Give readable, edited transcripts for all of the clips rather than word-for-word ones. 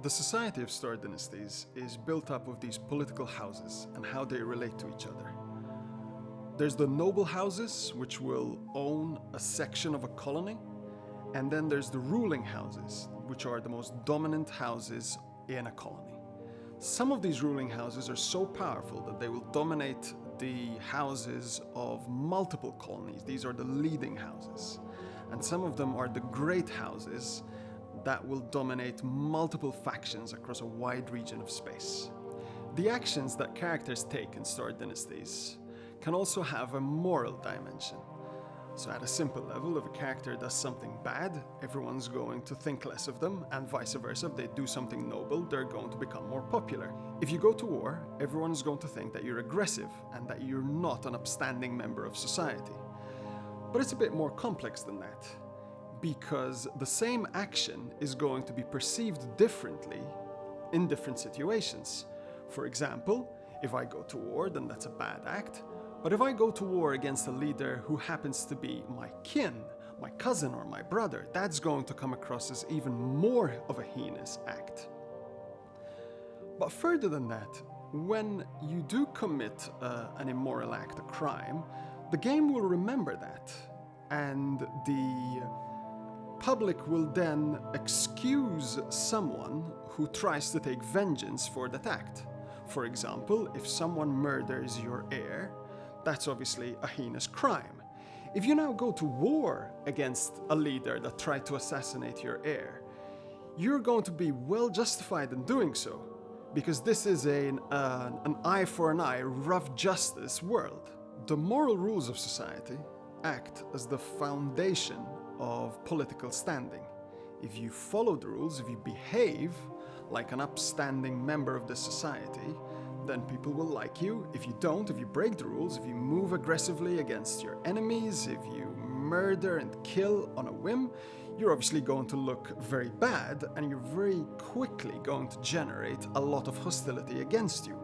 The society of Star Dynasties is built up of these political houses and how they relate to each other. There's the noble houses, which will own a section of a colony, and then there's the ruling houses, which are the most dominant houses in a colony. Some of these ruling houses are so powerful that they will dominate the houses of multiple colonies. These are the leading houses. And some of them are the great houses that will dominate multiple factions across a wide region of space. The actions that characters take in Star Dynasties can also have a moral dimension. So at a simple level, if a character does something bad, everyone's going to think less of them, and vice versa. If they do something noble, they're going to become more popular. If you go to war, everyone's going to think that you're aggressive and that you're not an upstanding member of society. But it's a bit more complex than that, because the same action is going to be perceived differently in different situations. For example, if I go to war, then that's a bad act. But if I go to war against a leader who happens to be my kin, my cousin or my brother, that's going to come across as even more of a heinous act. But further than that, when you do commit an immoral act, a crime, the game will remember that, and the public will then excuse someone who tries to take vengeance for that act. For example, if someone murders your heir, that's obviously a heinous crime. If you now go to war against a leader that tried to assassinate your heir, you're going to be well justified in doing so, because this is an eye for an eye, rough justice world. The moral rules of society act as the foundation of political standing. If you follow the rules, if you behave like an upstanding member of the society, then people will like you. If you don't, if you break the rules, if you move aggressively against your enemies, if you murder and kill on a whim, you're obviously going to look very bad, and you're very quickly going to generate a lot of hostility against you.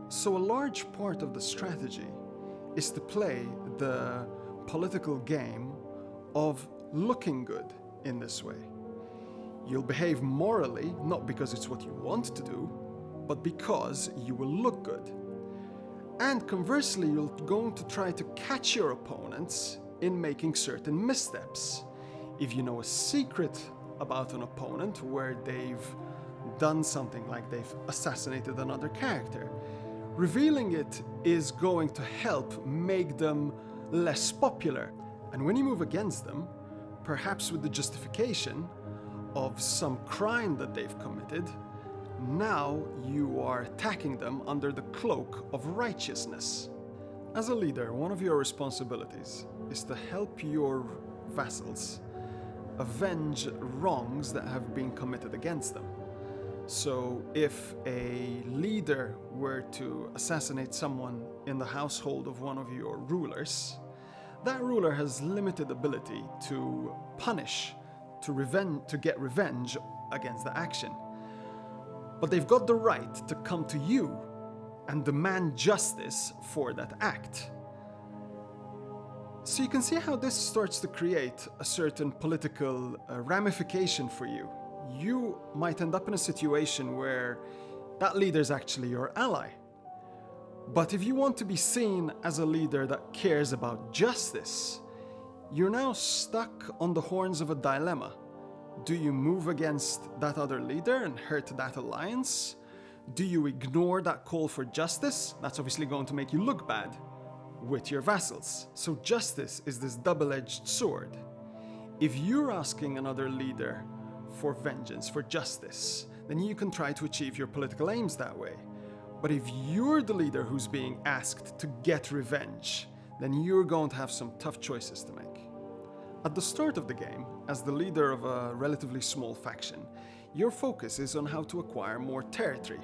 So a large part of the strategy is to play the political game of looking good in this way. You'll behave morally, not because it's what you want to do, but because you will look good. And conversely, you're going to try to catch your opponents in making certain missteps. If you know a secret about an opponent where they've done something like they've assassinated another character, revealing it is going to help make them less popular. And when you move against them, perhaps with the justification of some crime that they've committed, now you are attacking them under the cloak of righteousness. As a leader, one of your responsibilities is to help your vassals avenge wrongs that have been committed against them. So if a leader were to assassinate someone in the household of one of your rulers, that ruler has limited ability to punish, to get revenge against the action. But they've got the right to come to you and demand justice for that act. So you can see how this starts to create a certain political ramification for you. You might end up in a situation where that leader is actually your ally. But if you want to be seen as a leader that cares about justice, you're now stuck on the horns of a dilemma. Do you move against that other leader and hurt that alliance? Do you ignore that call for justice? That's obviously going to make you look bad with your vassals. So justice is this double-edged sword. If you're asking another leader for vengeance, for justice, then you can try to achieve your political aims that way. But if you're the leader who's being asked to get revenge, then you're going to have some tough choices to make. At the start of the game, as the leader of a relatively small faction, your focus is on how to acquire more territory,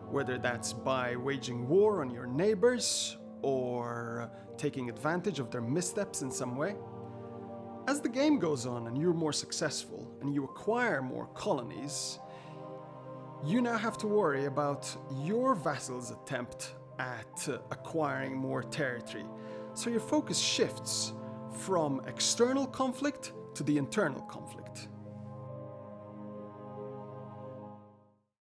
whether that's by waging war on your neighbors or taking advantage of their missteps in some way. As the game goes on and you're more successful and you acquire more colonies, you now have to worry about your vassal's attempt at acquiring more territory. So your focus shifts from external conflict to the internal conflict.